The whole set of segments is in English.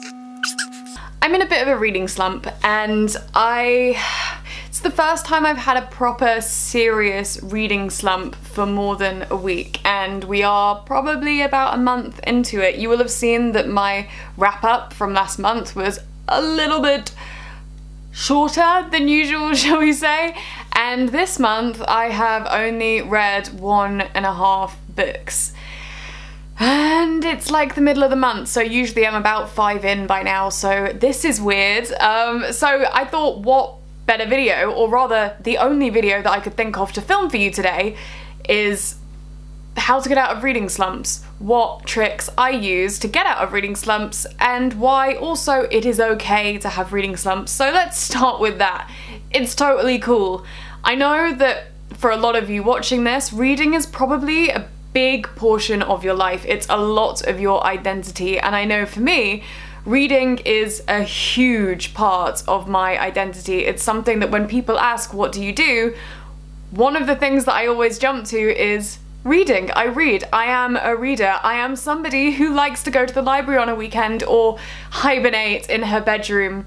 I'm in a bit of a reading slump, and it's the first time I've had a proper serious reading slump for more than a week, and we are probably about a month into it. You will have seen that my wrap up from last month was a little bit shorter than usual, shall we say, and this month I have only read 1.5 books. And it's like the middle of the month, so usually I'm about 5 in by now, so this is weird. So I thought, what better video, or rather the only video that I could think of to film for you today, is how to get out of reading slumps, what tricks I use to get out of reading slumps, and why also it is okay to have reading slumps. So let's start with that. It's totally cool. I know that for a lot of you watching this, reading is probably a big portion of your life. It's a lot of your identity, and I know for me, reading is a huge part of my identity. It's something that when people ask, what do you do? One of the things that I always jump to is reading. I read. I am a reader. I am somebody who likes to go to the library on a weekend or hibernate in her bedroom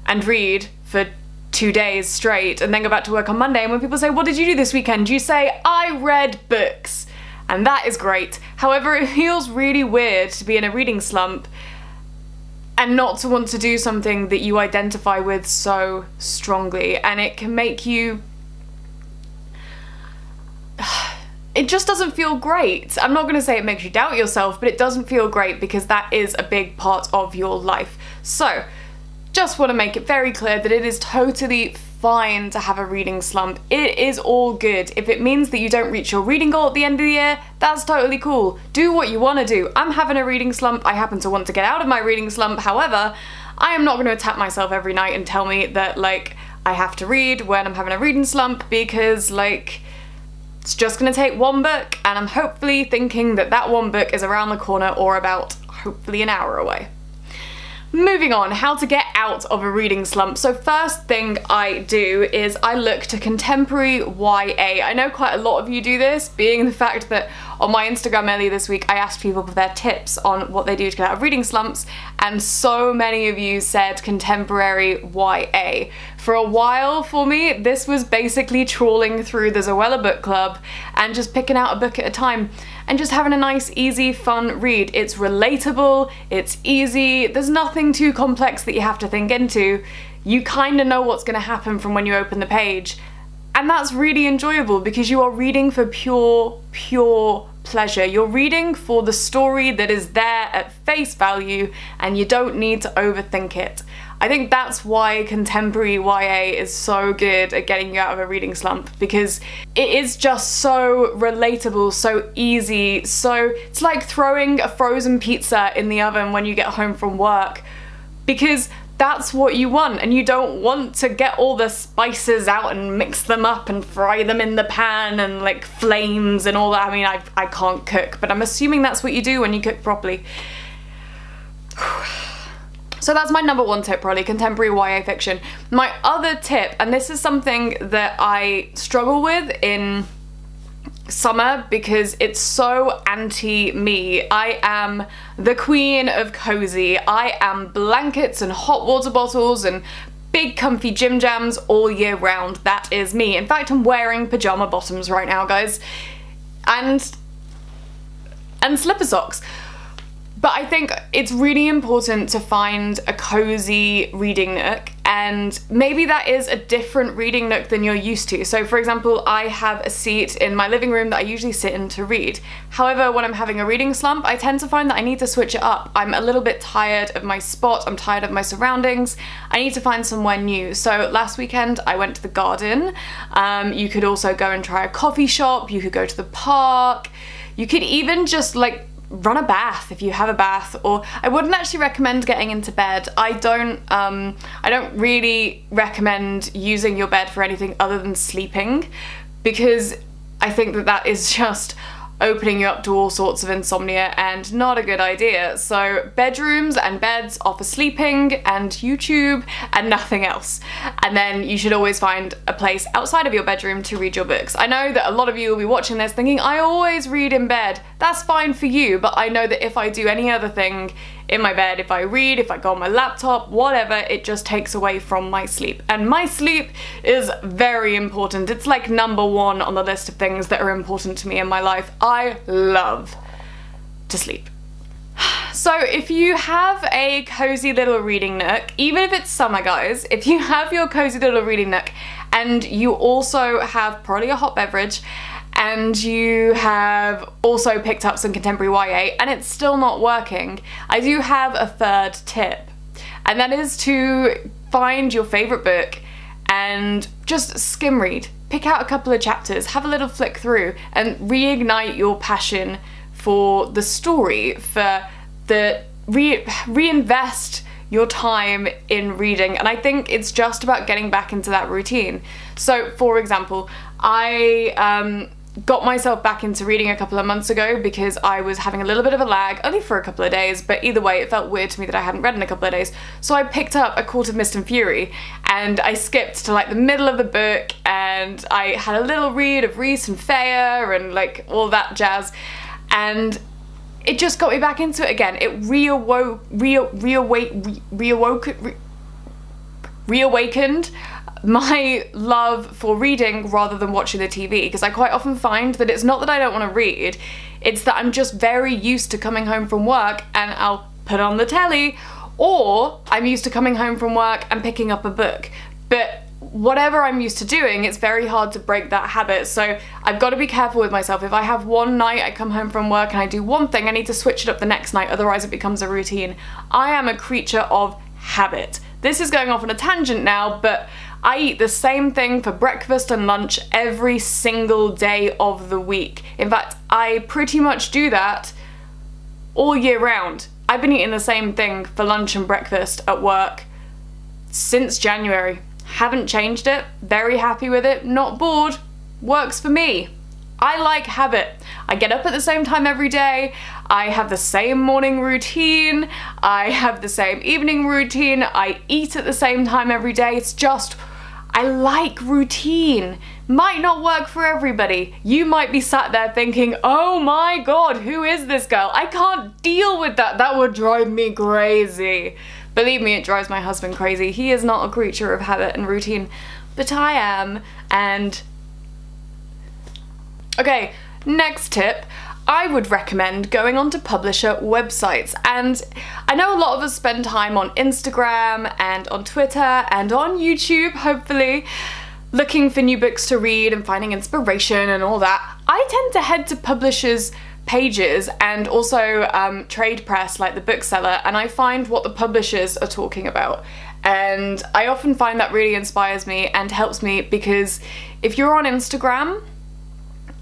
and read for 2 days straight and then go back to work on Monday. And when people say, what did you do this weekend? You say, I read books. And that is great. However, it feels really weird to be in a reading slump and not to want to do something that you identify with so strongly, and it can make you... It just doesn't feel great. I'm not going to say it makes you doubt yourself, but it doesn't feel great because that is a big part of your life. So, just want to make it very clear that it is totally fine to have a reading slump. It is all good. If it means that you don't reach your reading goal at the end of the year, that's totally cool. Do what you want to do. I'm having a reading slump. I happen to want to get out of my reading slump. However, I am not going to attack myself every night and tell me that, like, I have to read when I'm having a reading slump because, like, it's just going to take one book, and I'm hopefully thinking that that one book is around the corner or about, hopefully, an hour away. Moving on, how to get out of a reading slump. So first thing I do is I look to contemporary YA. I know quite a lot of you do this, being the fact that on my Instagram earlier this week I asked people for their tips on what they do to get out of reading slumps, and so many of you said contemporary YA. For a while for me, this was basically trawling through the Zoella book club and just picking out a book at a time and just having a nice, easy, fun read. It's relatable, it's easy, there's nothing too complex that you have to think into. You kind of know what's going to happen from when you open the page. And that's really enjoyable because you are reading for pure pleasure. You're reading for the story that is there at face value, and you don't need to overthink it. I think that's why contemporary YA is so good at getting you out of a reading slump, because it is just so relatable, so easy, so it's like throwing a frozen pizza in the oven when you get home from work, because that's what you want, and you don't want to get all the spices out and mix them up and fry them in the pan and like flames and all that. I mean, I can't cook, but I'm assuming that's what you do when you cook properly. So that's my number one tip, probably, contemporary YA fiction. My other tip, and this is something that I struggle with in summer because it's so anti-me. I am the queen of cozy. I am blankets and hot water bottles and big comfy gym jams all year round. That is me. In fact, I'm wearing pajama bottoms right now, guys. And slipper socks. But I think it's really important to find a cozy reading nook, and maybe that is a different reading nook than you're used to. So for example, I have a seat in my living room that I usually sit in to read. However, when I'm having a reading slump, I tend to find that I need to switch it up. I'm a little bit tired of my spot, I'm tired of my surroundings, I need to find somewhere new. So last weekend I went to the garden. You could also go and try a coffee shop, you could go to the park, you could even just like run a bath if you have a bath, or I wouldn't actually recommend getting into bed. I don't really recommend using your bed for anything other than sleeping, because I think that that is just opening you up to all sorts of insomnia and not a good idea. So bedrooms and beds are for sleeping and YouTube and nothing else. And then you should always find a place outside of your bedroom to read your books. I know that a lot of you will be watching this thinking, I always read in bed. That's fine for you, but I know that if I do any other thing, in my bed, if I read, if I go on my laptop, whatever, it just takes away from my sleep. And my sleep is very important. It's like number one on the list of things that are important to me in my life. I love to sleep. So if you have a cozy little reading nook, even if it's summer, guys, if you have your cozy little reading nook and you also have probably a hot beverage and you have also picked up some contemporary YA and it's still not working, I do have a third tip, and that is to find your favorite book and just skim read. Pick out a couple of chapters, have a little flick through, and reignite your passion for the story, for the reinvest your time in reading. And I think it's just about getting back into that routine. So for example, I got myself back into reading a couple of months ago because I was having a little bit of a lag, only for a couple of days, but either way it felt weird to me that I hadn't read in a couple of days. So I picked up A Court of Mist and Fury and I skipped to like the middle of the book and I had a little read of Rhys and Feyre and like all that jazz, and it just got me back into it again. It reawakened my love for reading rather than watching the TV, because I quite often find that it's not that I don't want to read, it's that I'm just very used to coming home from work and I'll put on the telly, or I'm used to coming home from work and picking up a book. But whatever I'm used to doing, it's very hard to break that habit. So I've got to be careful with myself. If I have one night I come home from work and I do one thing, I need to switch it up the next night, otherwise it becomes a routine. I am a creature of habit. This is going off on a tangent now, but I eat the same thing for breakfast and lunch every single day of the week. In fact, I pretty much do that all year round. I've been eating the same thing for lunch and breakfast at work since January. Haven't changed it, very happy with it, not bored, works for me. I like habit. I get up at the same time every day, I have the same morning routine, I have the same evening routine, I eat at the same time every day. It's just, I like routine. Might not work for everybody. You might be sat there thinking, oh my god, who is this girl? I can't deal with that, that would drive me crazy. Believe me, it drives my husband crazy. He is not a creature of habit and routine, but I am. And okay, next tip. I would recommend going onto publisher websites. And I know a lot of us spend time on Instagram and on Twitter and on YouTube, hopefully, looking for new books to read and finding inspiration and all that. I tend to head to publishers' pages and also trade press like the bookseller, and I find what the publishers are talking about. And I often find that really inspires me and helps me, because if you're on Instagram,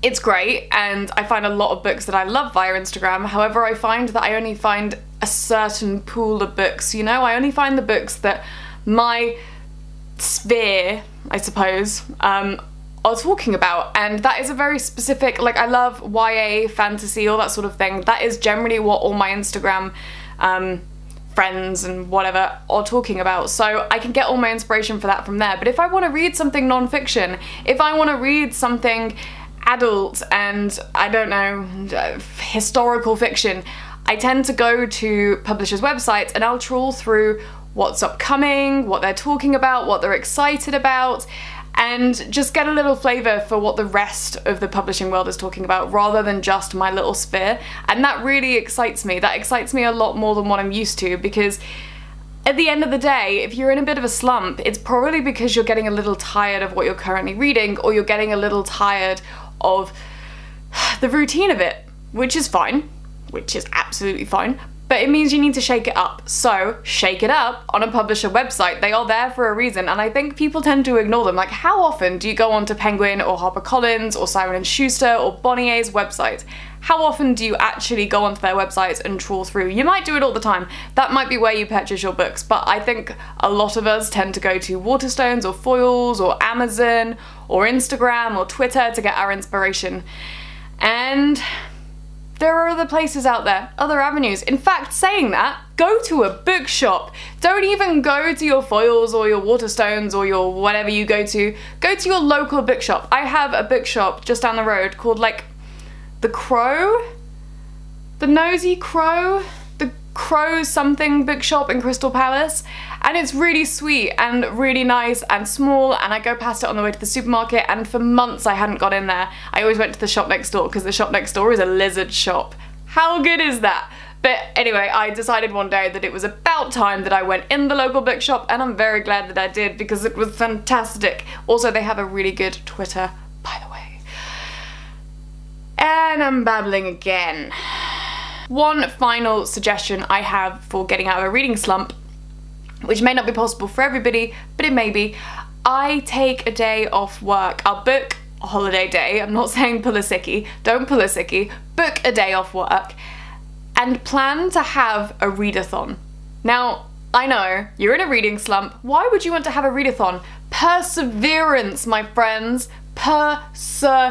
it's great, and I find a lot of books that I love via Instagram. However, I find that I only find a certain pool of books, you know? I only find the books that my sphere, I suppose, are talking about, and that is a very specific, like I love YA, fantasy, all that sort of thing. That is generally what all my Instagram friends and whatever are talking about, so I can get all my inspiration for that from there. But if I want to read something non-fiction, if I want to read something adult and, I don't know, historical fiction, I tend to go to publishers' websites and I'll trawl through what's upcoming, what they're talking about, what they're excited about, and just get a little flavour for what the rest of the publishing world is talking about, rather than just my little sphere. And that really excites me. That excites me a lot more than what I'm used to, because at the end of the day, if you're in a bit of a slump, it's probably because you're getting a little tired of what you're currently reading, or you're getting a little tired of the routine of it, which is fine, which is absolutely fine. But it means you need to shake it up. So shake it up on a publisher website. They are there for a reason, and I think people tend to ignore them. Like, how often do you go onto Penguin or HarperCollins or Simon & Schuster or Bonnier's website? How often do you actually go onto their websites and trawl through? You might do it all the time. That might be where you purchase your books, but I think a lot of us tend to go to Waterstones or Foyles or Amazon or Instagram or Twitter to get our inspiration. And there are other places out there, other avenues. In fact, saying that, go to a bookshop. Don't even go to your Foyles or your Waterstones or your whatever you go to. Go to your local bookshop. I have a bookshop just down the road called like The Crow? The Nosy Crow? The Crow something bookshop in Crystal Palace, and it's really sweet and really nice and small, and I go past it on the way to the supermarket, and for months I hadn't got in there. I always went to the shop next door because the shop next door is a lizard shop. How good is that? But anyway, I decided one day that it was about time that I went in the local bookshop, and I'm very glad that I did because it was fantastic. Also, they have a really good Twitter, by the way. And I'm babbling again. One final suggestion I have for getting out of a reading slump, which may not be possible for everybody, but it may be. I take a day off work. I'll book a holiday day. I'm not saying pull a sickie. Don't pull a sickie. Book a day off work and plan to have a readathon. Now, I know, you're in a reading slump. Why would you want to have a readathon? Perseverance, my friends. Perseverance.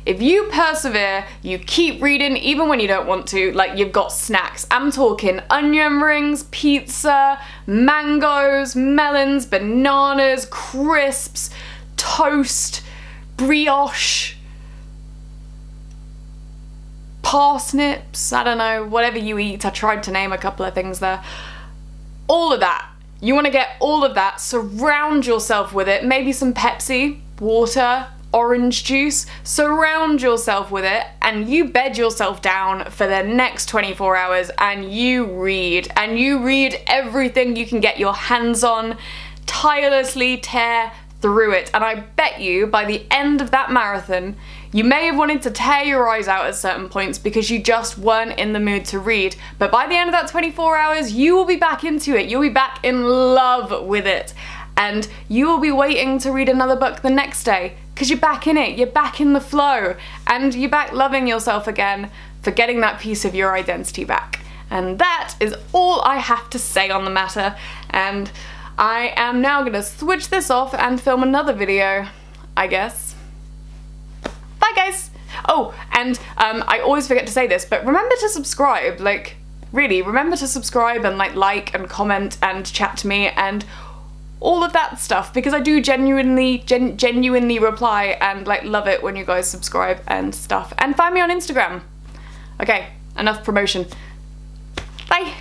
If you persevere, you keep reading even when you don't want to, like you've got snacks. I'm talking onion rings, pizza, mangoes, melons, bananas, crisps, toast, brioche, parsnips, I don't know, whatever you eat. I tried to name a couple of things there. All of that. You want to get all of that, surround yourself with it, maybe some Pepsi, water, orange juice, surround yourself with it, and you bed yourself down for the next 24 hours and you read everything you can get your hands on, tirelessly tear through it. And I bet you by the end of that marathon, you may have wanted to tear your eyes out at certain points because you just weren't in the mood to read, but by the end of that 24 hours, you will be back into it. You'll be back in love with it, and you will be waiting to read another book the next day because you're back in it, you're back in the flow, and you're back loving yourself again for getting that piece of your identity back. And that is all I have to say on the matter, and I am now gonna switch this off and film another video, I guess. Bye guys! Oh, and I always forget to say this, but remember to subscribe, like, really, remember to subscribe and like and comment and chat to me and all of that stuff, because I do genuinely reply and like love it when you guys subscribe and stuff. And find me on Instagram. Okay, enough promotion. Bye!